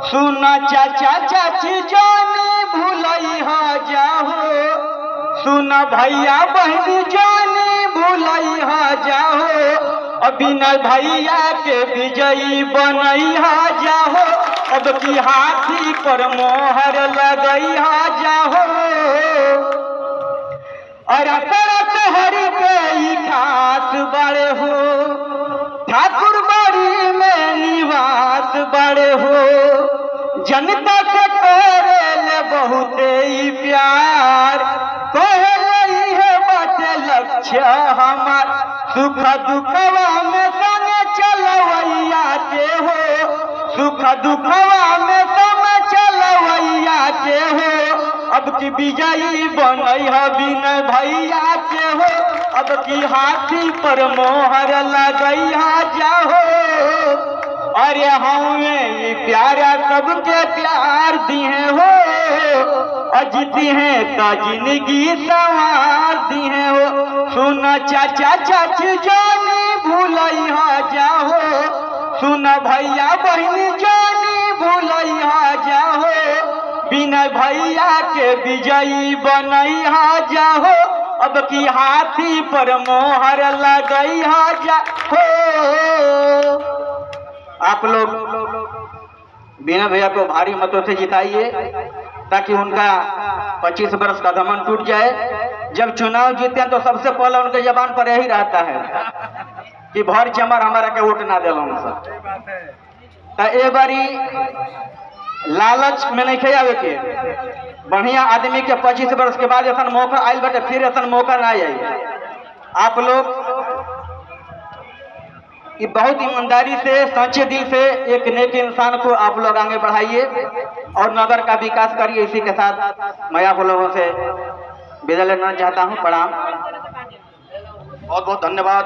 सुना चाचा चाची जाने भूलई हा जाहो, सुना भैया बहन जाने भूलई हा जाहो, बिना भैया के विजयी बनई हा जाहो, अब की हाथी पर मोहर लगई हा जाहो। और करत हरि के खास बड़े हो, ठाकुर बाड़ी में निवास बड़े हो, जनता से करेले बहुते ही प्यार, कहले है बाटे लक्ष्य हमार, सुख दुखवा में संग चलवैया के हो, सुख दुखवा में संग चलवैया के हो, अब की विजयी बनई है बिना भैया के हो, अब की हाथी पर मोहर लगई हा जाहो। अरे हमें प्यारा सबके प्यार दिए हो, अजीती हैं तो जिंदगी संवार दिए हो, सुना चाचा चाची जानी भूलई हा जाहो, सुना भैया बहन जानी भूलई हा जाहो, बिना भैया के विजयी बनई हा जाहो, अब की हाथी पर मोहर लगई हा जाहो। आप लोग बिना भैया को भारी मतों से जिताइए ताकि उनका 25 वर्ष का दमन टूट जाए। जब चुनाव जीते हैं तो सबसे पहले उनके जबान पर यही रहता है कि भर चमर हमारा के वोट ना दिल। तो ए बारी लालच में नहीं खेयावे के, बढ़िया आदमी के 25 वर्ष के बाद ऐसा मौका आयल बटे, फिर ऐसा मौका ना आई। आप लोग कि बहुत ईमानदारी से सच्चे दिल से एक नेक इंसान को आप लोग आगे बढ़ाइए और नगर का विकास करिए। इसी के साथ मैं आप लोगों से विदा लेना चाहता हूँ। प्रणाम, बहुत बहुत धन्यवाद।